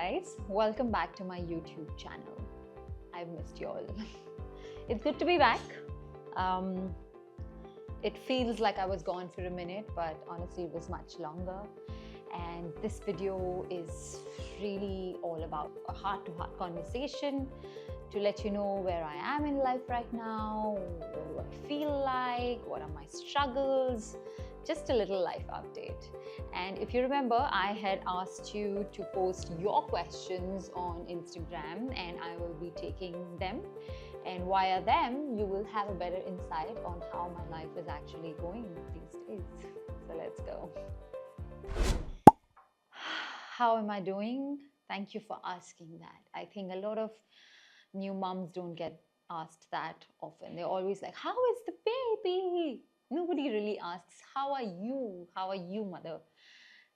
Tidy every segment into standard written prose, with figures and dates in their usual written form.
guys, welcome back to my YouTube channel. I've missed you all. It's good to be back. It feels like I was gone for a minute, but honestly it was much longer. And this video is really all about a heart-to-heart conversation to let you know where I am in life right now, what do I feel like, what are my struggles, just a little life update. And if you remember, I had asked you to post your questions on Instagram and I will be taking them. And via them, you will have a better insight on how my life is actually going these days. So let's go. How am I doing? Thank you for asking that. I think a lot of new moms don't get asked that often. They're always like, how is the baby? Nobody really asks, how are you? How are you, mother?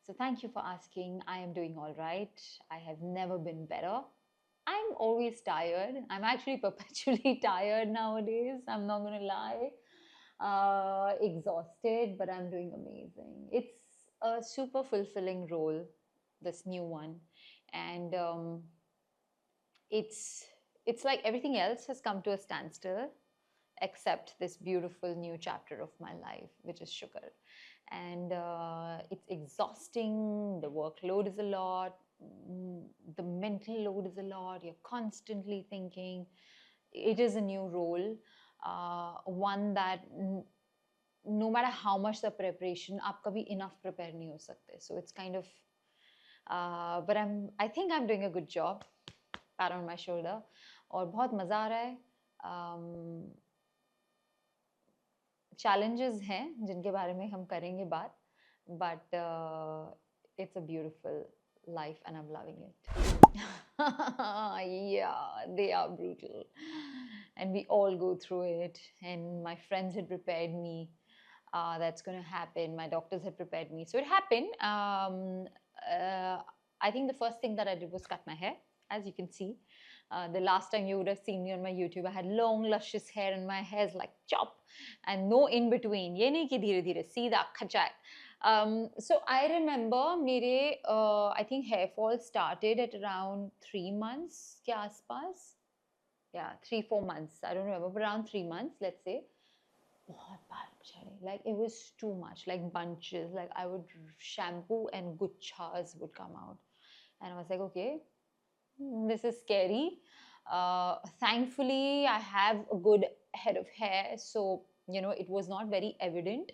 So thank you for asking. I am doing all right. I have never been better. I'm always tired. I'm actually perpetually tired nowadays. I'm not going to lie. Exhausted, but I'm doing amazing. It's a super fulfilling role, this new one. And it's like everything else has come to a standstill except this beautiful new chapter of my life, which is sugar. And it's exhausting. The workload is a lot. The mental load is a lot. You're constantly thinking. It is a new role, one that no matter how much the preparation, आप कभी enough prepare नहीं हो सकते. So it's kind of, but I think I'm doing a good job. Pat on my shoulder. और बहुत मजा आ रहा है. Challenges हैं जिनके बारे में हम करेंगे बात, but it's a beautiful life and I'm loving it. Yeah, they are brutal and we all go through it, and my friends had prepared me that's going to happen. My doctors had prepared me, so it happened. I think the first thing that I did was cut my hair, as you can see. The last time you would have seen me on my YouTube, I had long, luscious hair and my hair is like chop and no in between. Ye nahi ki dheere dheere, seedha, khachak. So I remember I think hair fall started at around 3 months ke aaspaas. Yeah, 3-4 months. I don't remember, but around 3 months, let's say. Like it was too much, like bunches. Like I would shampoo and guchhas would come out. And I was like, okay, this is scary. Thankfully, I have a good head of hair, so you know it was not very evident.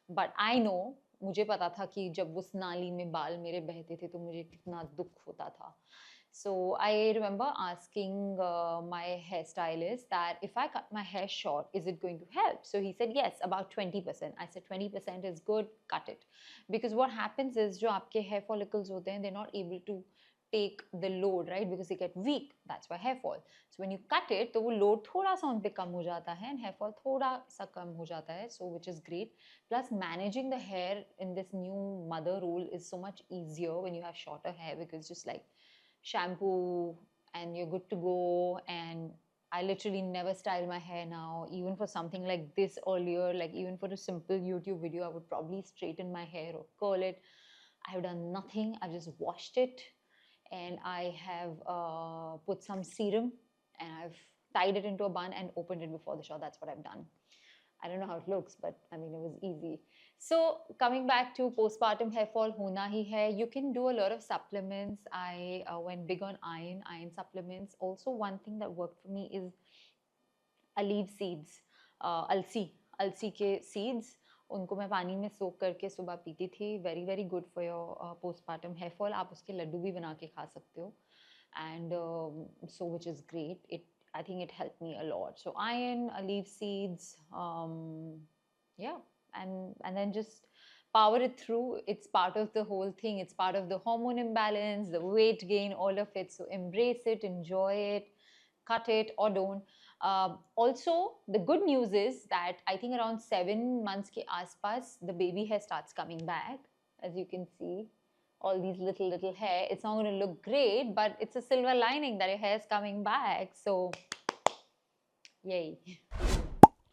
But I know, मुझे पता था कि जब उस नाली में बाल मेरे बहते थे तो मुझे कितना दुख होता था. So I remember asking my hairstylist that if I cut my hair short, is it going to help? So he said yes, about 20%. I said 20% is good, cut it. Because what happens is जो आपके hair follicles होते हैं, they're not able to take the load, right? Because they get weak. That's why hair fall. So when you cut it, तो वो load थोड़ा सा उन पे कम हो जाता है and hair fall थोड़ा सा कम हो जाता है. So which is great. Plus managing the hair in this new mother role is so much easier when you have shorter hair, because just like shampoo and you're good to go. And I literally never style my hair now. Even for something like this earlier, like even for a simple YouTube video, I would probably straighten my hair or curl it. I have done nothing. I've just washed it. And I have put some serum and I've tied it into a bun and opened it before the shower. That's what I've done. I don't know how it looks, but I mean, it was easy. So coming back to postpartum hair fall, hona hi hai. You can do a lot of supplements. I went big on iron supplements. Also, one thing that worked for me is olive seeds, alsi ke seeds. उनको मैं पानी में सोक करके सुबह पीती थी. Very very good for your postpartum hair fall. आप उसके लड्डू भी बना के खा सकते हो. And so which is great. I think it helped me a lot. So iron, olive seeds, yeah, and then just power it through. It's part of the whole thing. It's part of the hormone imbalance, the weight gain, all of it. So embrace it, enjoy it, cut it or don't. Also, the good news is that I think around 7 months ke aaspaas, the baby hair starts coming back. As you can see, all these little hair. It's not going to look great, but it's a silver lining that your hair is coming back. So, yay.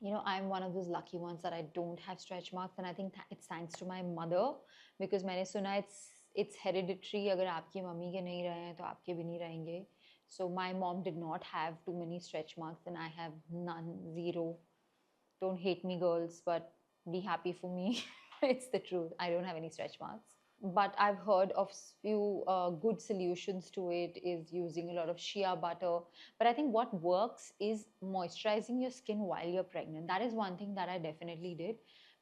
You know, I'm one of those lucky ones that I don't have stretch marks, and I think it's thanks to my mother, because मैंने सुना it's it's hereditary. अगर आपकी mummy के नहीं रहे हैं तो आपके भी नहीं रहेंगे. So my mom did not have too many stretch marks and I have none, zero. Don't hate me, girls, but be happy for me. It's the truth. I don't have any stretch marks. But I've heard of few good solutions to it is using a lot of shea butter. But I think what works is moisturizing your skin while you're pregnant. That is one thing that I definitely did.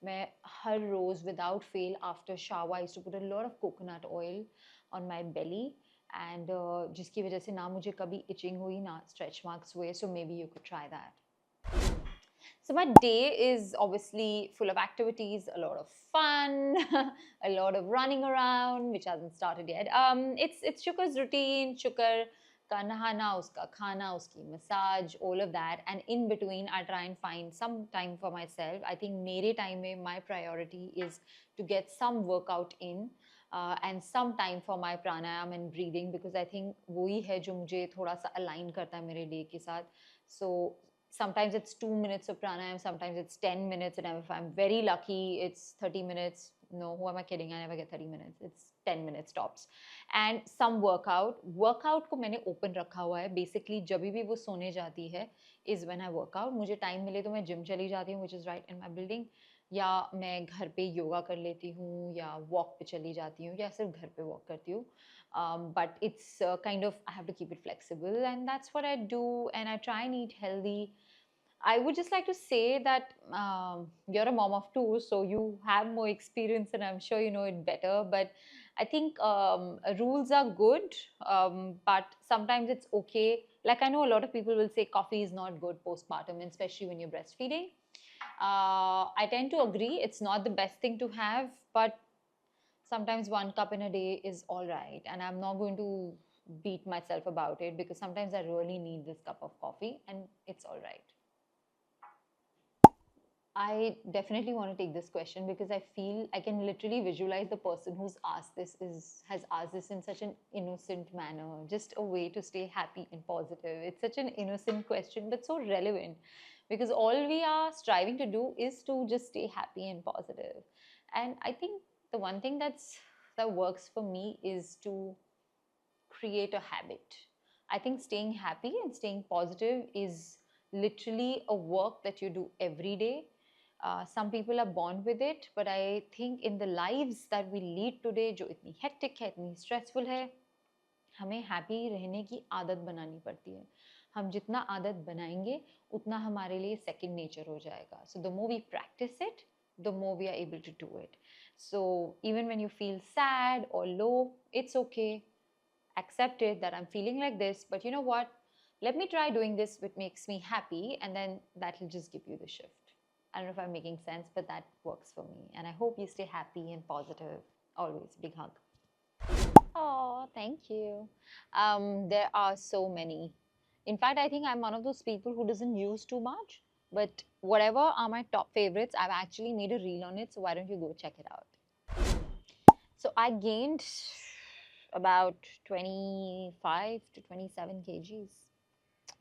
मैं हर रोज without fail after shower I used to put a lot of coconut oil on my belly and जिसकी वजह से ना मुझे कभी itching हुई ना stretch marks हुए. So maybe you could try that. So my day is obviously full of activities, a lot of fun, a lot of running around, which hasn't started yet. It's Shukar's routine. Shukar ka nahana, uska khana, uski massage, all of that. And in between, I try and find some time for myself. I think mere time mein my priority is to get some workout in. And some time for my pranayam and breathing because I think वही है जो मुझे थोड़ा सा align करता है मेरे day के साथ. So sometimes it's 2 minutes of pranayam, sometimes it's 10 minutes, and if I'm very lucky, it's 30 minutes. No, who am I kidding? I never get 30 minutes. It's 10 minutes tops. And some workout. Workout को मैंने open रखा हुआ है. Basically, जब भी वो सोने जाती है, is when I work out. मुझे time मिले तो मैं gym चली जाती हूँ, which is right in my building. या मैं घर पे योगा कर लेती हूँ या walk पे चली जाती हूँ या सिर्फ घर पे walk करती हूँ. But it's kind of, I have to keep it flexible and that's what I do and I try and eat healthy. I would just like to say that you're a mom of two, so you have more experience and I'm sure you know it better. But I think rules are good, but sometimes it's okay. Like I know a lot of people will say coffee is not good postpartum, especially when you're breastfeeding. I tend to agree, it's not the best thing to have, but sometimes 1 cup in a day is all right. And I'm not going to beat myself about it because sometimes I really need this cup of coffee and it's all right. I definitely want to take this question because I feel I can literally visualize the person who's asked this has asked this in such an innocent manner, just a way to stay happy and positive. It's such an innocent question, but so relevant because all we are striving to do is to just stay happy and positive. And I think the one thing that works for me is to create a habit. I think staying happy and staying positive is literally a work that you do every day. Some people are born with it, but I think in the lives that we lead today, जो इतनी hectic है, इतनी stressful है, हमें happy रहने की आदत बनानी पड़ती है. हम जितना आदत बनाएंगे, उतना हमारे लिए second nature हो जाएगा. So the more we practice it, the more we are able to do it. So even when you feel sad or low, it's okay. Accept it that I'm feeling like this, but you know what? Let me try doing this, which makes me happy, and then that will just give you the shift. I don't know if I'm making sense, but that works for me. And I hope you stay happy and positive. Always. Big hug. Oh, thank you. There are so many. In fact, I think I'm one of those people who doesn't use too much. But whatever are my top favorites, I've actually made a reel on it. So why don't you go check it out? So I gained about 25 to 27 kgs,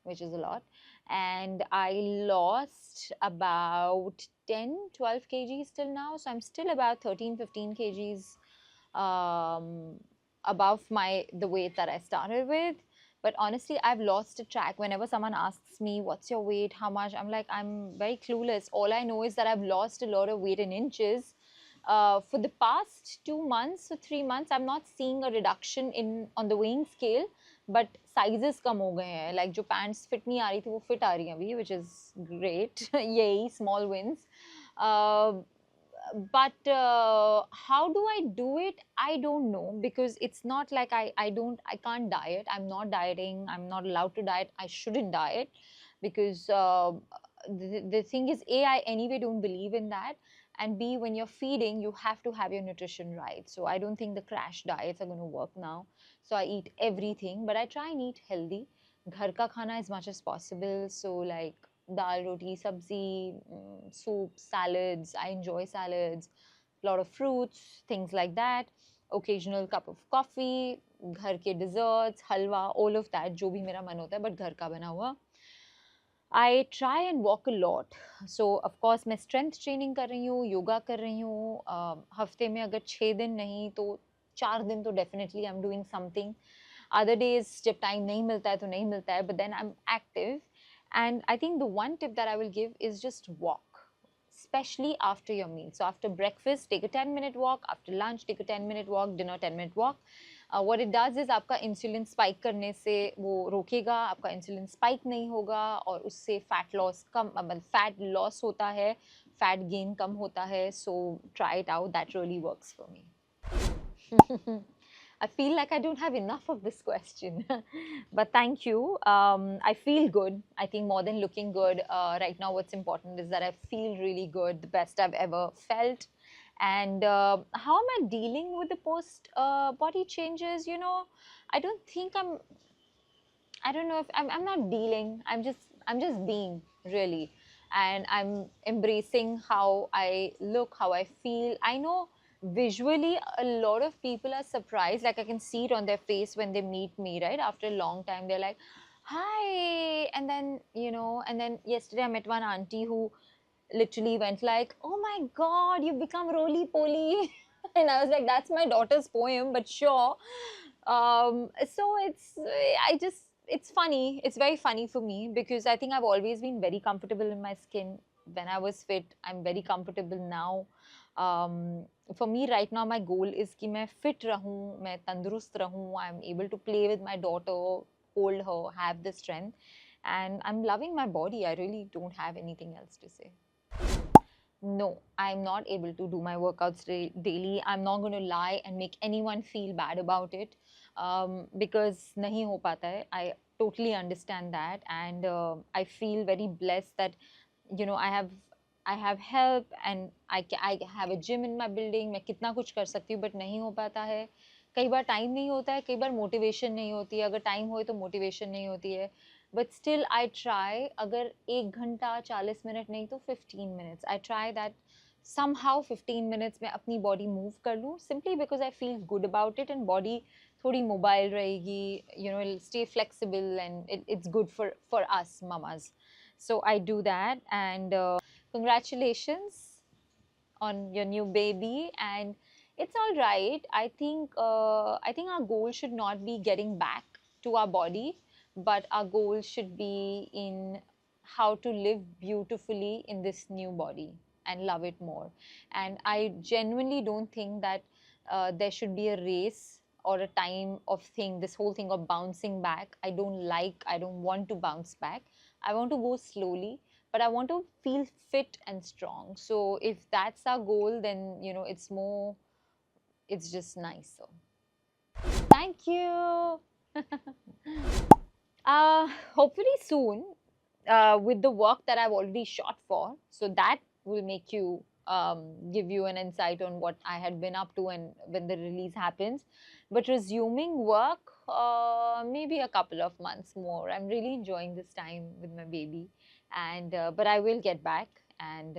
which is a lot. And I lost about 10, 12 kgs till now. So I'm still about 13, 15 kgs above the weight that I started with. But honestly, I've lost a track. Whenever someone asks me, what's your weight, how much, I'm like, I'm very clueless. All I know is that I've lost a lot of weight in inches. For the past 2 months or 3 months, I'm not seeing a reduction on the weighing scale, but sizes कम हो गए हैं. Like जो pants fit नहीं आ रही थी, वो fit आ रही हैं अभी, which is great. Yay, small wins. But how do I do it? I don't know because it's not like I can't diet. I'm not dieting. I'm not allowed to diet. I shouldn't diet because the thing is, A, I anyway don't believe in that. And B, when you're feeding, you have to have your nutrition right. So I don't think the crash diets are going to work now. So I eat everything, but I try and eat healthy. Ghar ka khana as much as possible. So like dal, roti, sabzi, soup, salads. I enjoy salads. A lot of fruits, things like that. Occasional cup of coffee, ghar ke desserts, halwa, all of that. जो भी मेरा मन होता है, but घर का बना हुआ. I try and walk a lot. So of course मैं strength training कर रही हूँ, yoga कर रही हूँ. हफ्ते में अगर 6 दिन नहीं तो 4 दिन तो definitely I'm doing something. Other days जब time नहीं मिलता है तो नहीं मिलता है, but then I'm active. And I think the one tip that I will give is just walk, especially after your meal. So after breakfast, take a 10-minute walk. After lunch, take a 10-minute walk. Dinner, 10-minute walk. What it does is आपका insulin spike करने से वो रोकेगा, आपका insulin spike नहीं होगा और उससे fat loss कम, मतलब fat loss होता है, fat gain कम होता है. So try it out. That really works for me. I feel like I don't have enough of this question, but thank you. I feel good. I think more than looking good, right now what's important is that I feel really good, the best I've ever felt. And how am I dealing with the post body changes? You know, I don't think I don't know if I'm not dealing. I'm just being, really, and I'm embracing how I look, how I feel. I know visually a lot of people are surprised. Like I can see it on their face when they meet me, right? After a long time, they're like, "Hi," and then and then yesterday I met one auntie who literally went like, "Oh my God, you've become roly poly," and I was like, "That's my daughter's poem," but sure. So it's funny. It's very funny for me because I think I've always been very comfortable in my skin. When I was fit, I'm very comfortable now. For me right now, my goal is कि मैं fit रहूँ, मैं तंदुरुस्त रहूँ. I'm able to play with my daughter, hold her, have the strength, and I'm loving my body. I really don't have anything else to say. No, I'm not able to do my workouts daily. I'm not going to lie and make anyone feel bad about it, because nahi ho pata hai. I totally understand that, and I feel very blessed that I have help, and I have a gym in my building. मैं कितना कुछ कर सकती हूँ, but नहीं हो पाता है. कई बार टाइम नहीं होता है, कई बार मोटिवेशन नहीं होती है. अगर टाइम हो तो मोटिवेशन नहीं होती है. But still I try. अगर 1 घंटा 40 मिनट नहीं तो 15 minutes. I try that somehow 15 minutes में अपनी body move कर लूँ, simply because I feel good about it, and body थोड़ी mobile रहेगी, it'll stay flexible, and it's good for us mamas. So I do that, and congratulations on your new baby, and it's all right. I think our goal should not be getting back to our body, but our goal should be in how to live beautifully in this new body and love it more. And I genuinely don't think that there should be a race or a time of thing, this whole thing of bouncing back. I don't want to bounce back. I want to go slowly, but I want to feel fit and strong. So if that's our goal, then it's just nice. So thank you. Hopefully soon, with the work that I've already shot for. So that will make you give you an insight on what I had been up to and when the release happens. But resuming work, maybe a couple of months more. I'm really enjoying this time with my baby, and but I will get back, and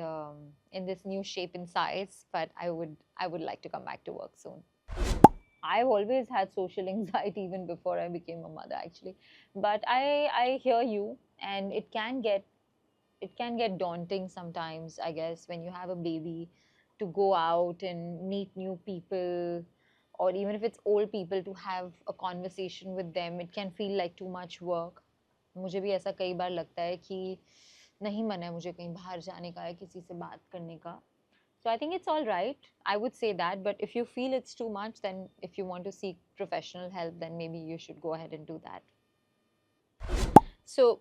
in this new shape and size. But I would like to come back to work soon. I've always had social anxiety even before I became a mother, actually. But I hear you, and it can get daunting sometimes, I guess, when you have a baby, to go out and meet new people, or even if it's old people, to have a conversation with them. It can feel like too much work. मुझे भी ऐसा कई बार लगता है कि नहीं मन है मुझे कहीं बाहर जाने का, या किसी से बात करने का. So I think it's all right. I would say that. But if you feel it's too much, then if you want to seek professional help, then maybe you should go ahead and do that. So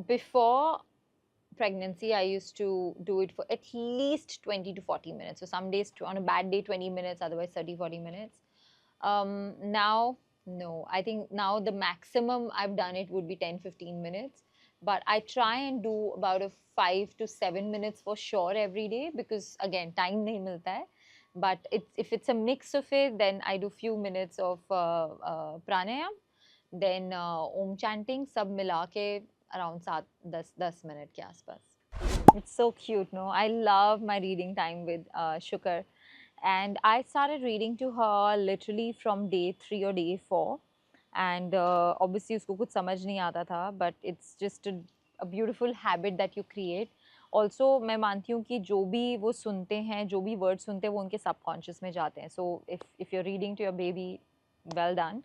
before pregnancy, I used to do it for at least 20 to 40 minutes. So some days, on a bad day, 20 minutes, otherwise 30, 40 minutes. Now, no. I think now the maximum I've done it would be 10, 15 minutes. But I try and do about a 5 to 7 minutes for sure every day, because again, time nahi milta hai. But if it's a mix of it, then I do few minutes of pranayam, then om chanting, sab mila ke around 7-10 minute ke aspas. It's so cute, no? I love my reading time with Shukar. And I started reading to her literally from day 3 or day 4. And obviously उसको कुछ समझ नहीं आता था, but it's just a beautiful habit that you create. Also मैं मानती हूँ कि जो भी वो सुनते हैं, जो भी वर्ड सुनते हैं, वो उनके सबकॉन्शियस में जाते हैं. So if you are reading to your baby, well done.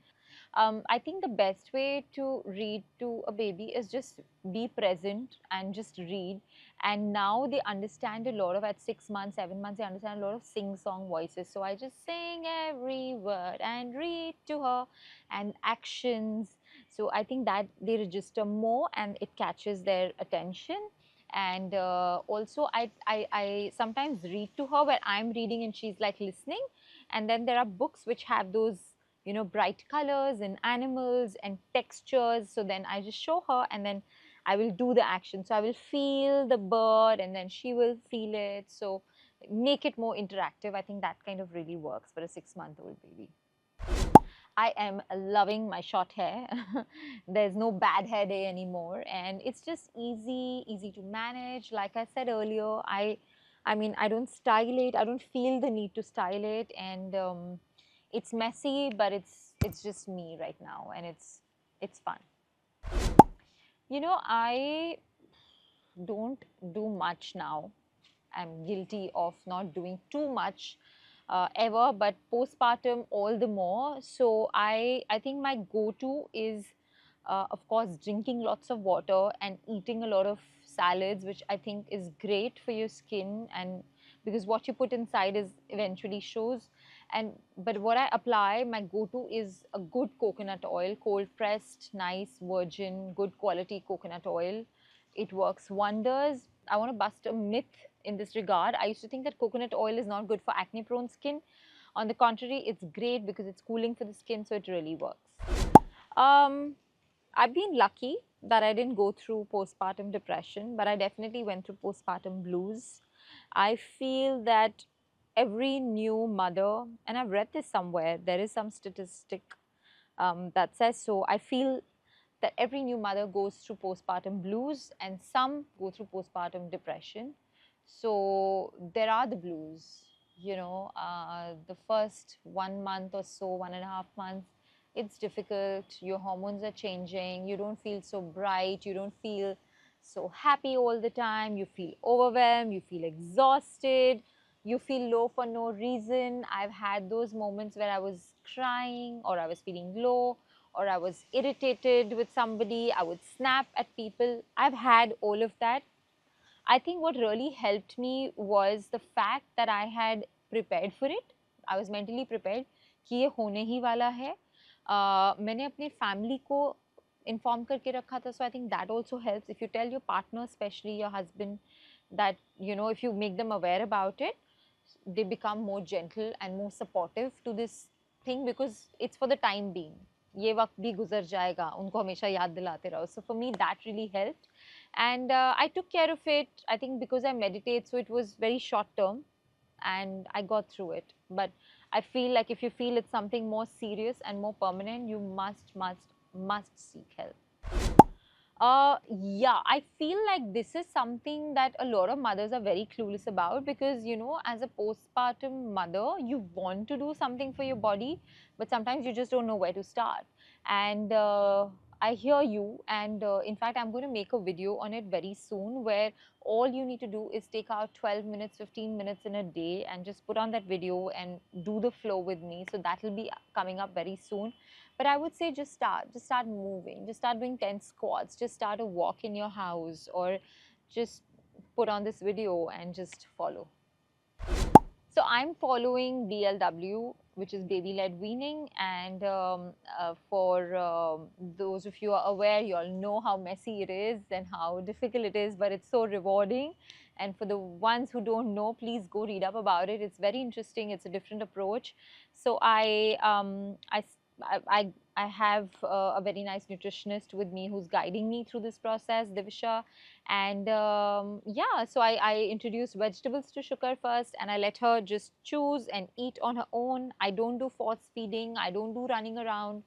I think the best way to read to a baby is just be present and just read. And now they understand a lot of, at 6 months, 7 months, they understand a lot of sing song voices. So I just sing every word and read to her and actions. So I think that they register more and it catches their attention. And also, I sometimes read to her where I'm reading and she's like listening. And then there are books which have those, you know, bright colors and animals and textures. So then I just show her and then I will do the action. So I will feel the bird and then she will feel it. So make it more interactive. I think that kind of really works for a 6-month-old baby. I am loving my short hair. There's no bad hair day anymore, and it's just easy to manage. Like I said earlier, I mean, I don't style it. I don't feel the need to style it, and it's messy, but it's just me right now, and it's fun. You know, I don't do much now. I'm guilty of not doing too much ever, but postpartum all the more. So I think my go-to is, of course, drinking lots of water and eating a lot of salads, which I think is great for your skin, and because what you put inside is eventually shows. And but what I apply, my go-to is a good coconut oil, cold pressed, nice, virgin, good quality coconut oil. It works wonders. I want to bust a myth in this regard. I used to think that coconut oil is not good for acne prone skin. On the contrary, it's great because it's cooling for the skin, so it really works. Um, I've been lucky that I didn't go through postpartum depression, but I definitely went through postpartum blues. I feel that every new mother, and I've read this somewhere, there is some statistic that says so. I feel that every new mother goes through postpartum blues and some go through postpartum depression. So there are the blues, you know, the first 1 month or so, 1.5 months, it's difficult. Your hormones are changing. You don't feel so bright. You don't feel so happy all the time. You feel overwhelmed. You feel exhausted. You feel low for no reason. I've had those moments where I was crying or I was feeling low or I was irritated with somebody, I would snap at people. I've had all of that. I think what really helped me was the fact that I had prepared for it. I was mentally prepared कि ये होने ही वाला है. मैंने अपने family को inform करके रखा था. So I think that also helps. If you tell your partner, especially your husband, that, you know, if you make them aware about it, they become more gentle and more supportive to this thing because it's for the time being. ये वक्त भी गुजर जाएगा, उनको हमेशा याद दिलाते रहो. So for me that really helped, and I took care of it. I think because I meditate, so it was very short term, and I got through it. But I feel like if you feel it's something more serious and more permanent, you must seek help. Yeah, I feel like this is something that a lot of mothers are very clueless about because, you know, as a postpartum mother, you want to do something for your body, but sometimes you just don't know where to start. And I hear you, and in fact, I'm going to make a video on it very soon where all you need to do is take out 12 minutes, 15 minutes in a day and just put on that video and do the flow with me. So that will be coming up very soon. But I would say just start moving, just start doing 10 squats, just start a walk in your house, or just put on this video and just follow. So I'm following BLW, which is baby led weaning, and for those of you who are aware, you all know how messy it is and how difficult it is, but it's so rewarding. And for the ones who don't know, please go read up about it. It's very interesting. It's a different approach. So I have a very nice nutritionist with me who's guiding me through this process, Divisha. And yeah, so I introduced vegetables to Shukar first, and I let her just choose and eat on her own. I don't do force feeding. I don't do running around.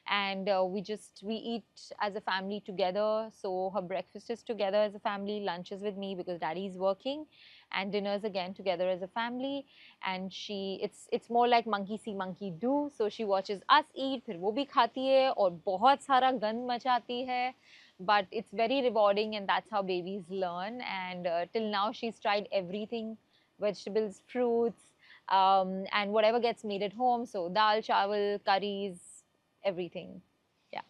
And we eat as a family together. So her breakfast is together as a family, lunch is with me because daddy is working, and dinners again together as a family. And it's more like monkey see monkey do. So she watches us eat, फिर वो भी खाती है और बहुत सारा गंद मचाती है. but it's very rewarding, and that's how babies learn. And till now she's tried everything, vegetables, fruits, and whatever gets made at home. So dal, chawal, curries, everything. Yeah.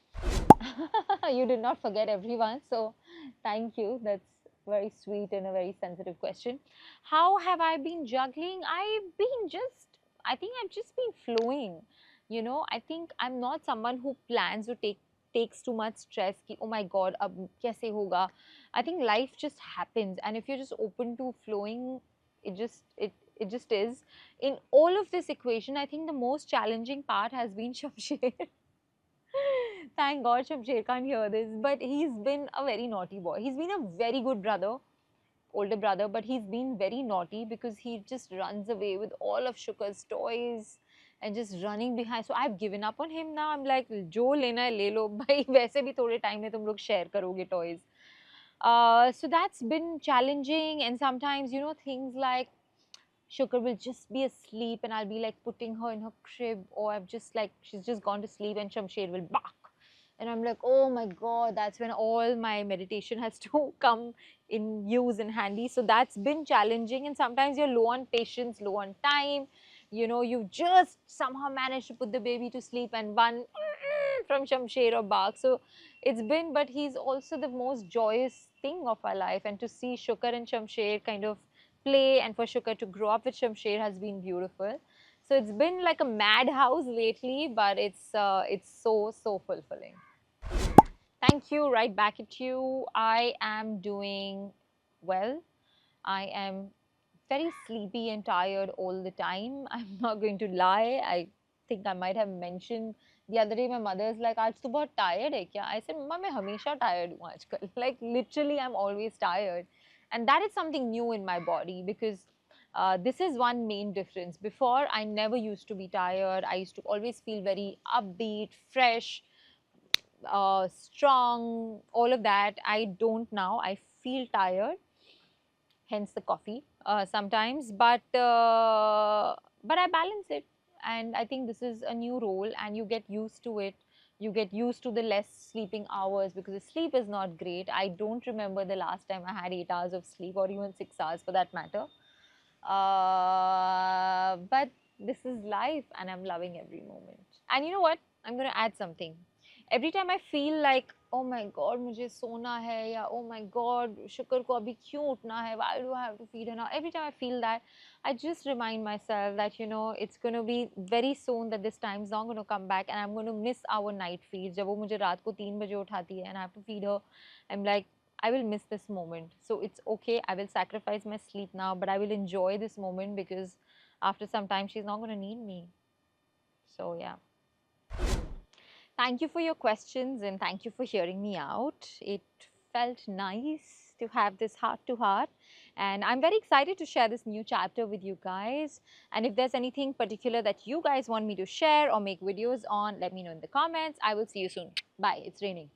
You did not forget everyone. So thank you. That's very sweet and a very sensitive question. How have I been juggling? I think I've just been flowing. I think I'm not someone who plans or takes too much stress. Ki, oh my God, ab kaise hoga? I think life just happens, and if you're just open to flowing, it just is. In all of this equation, I think the most challenging part has been Shamsher. Thank God Shamsher can't hear this, but he's been a very naughty boy. He's been a very good brother, older brother, but he's been very naughty because he just runs away with all of Shukar's toys and just running behind. So I've given up on him now. I'm like, जो लेना है ले लो भाई, वैसे भी थोड़े time में तुम लोग share करोगे toys. So that's been challenging, and sometimes things like Shukar will just be asleep and I'll be like putting her in her crib, or I've just like she's just gone to sleep and Shamsher will bark. And I'm like, oh my God, that's when all my meditation has to come in use and handy. So that's been challenging. And sometimes you're low on patience, low on time. You just somehow managed to put the baby to sleep and one from Shamsher or bark. So it's been, but he's also the most joyous thing of our life. And to see Shukar and Shamsher kind of play, and for Shukar to grow up with Shamsher has been beautiful. So it's been like a madhouse lately, but it's so fulfilling. Thank you. Right back at you. I am doing well. I am very sleepy and tired all the time. I'm not going to lie. I think I might have mentioned the other day. My mother is like, "Aaj tu bahut tired hai kya?" I said, "Mama, मैं हमेशा tired हूँ आजकल." Like literally, I'm always tired, and that is something new in my body because. This is one main difference. Before, I never used to be tired. I used to always feel very upbeat, fresh, strong, all of that. I don't now. I feel tired, hence the coffee sometimes. But I balance it, and I think this is a new role, and you get used to it. You get used to the less sleeping hours because the sleep is not great. I don't remember the last time I had 8 hours of sleep, or even 6 hours for that matter. But this is life, and I'm loving every moment. And you know what? I'm going to add something. Every time I feel like, oh my God, मुझे सोना है, या oh my God, शुक्र को अभी क्यों उठना है, why do I have to feed her now? Every time I feel that, I just remind myself that, it's going to be very soon that this time is not going to come back, and I'm going to miss our night feeds. जब वो मुझे रात को 3 बजे उठाती है and I have to feed her, I'm like, I will miss this moment. So it's okay. I will sacrifice my sleep now, but I will enjoy this moment because after some time, she's not going to need me. So, yeah. Thank you for your questions and thank you for hearing me out. It felt nice to have this heart to heart, and I'm very excited to share this new chapter with you guys. And if there's anything particular that you guys want me to share or make videos on, let me know in the comments. I will see you soon. Bye. It's raining.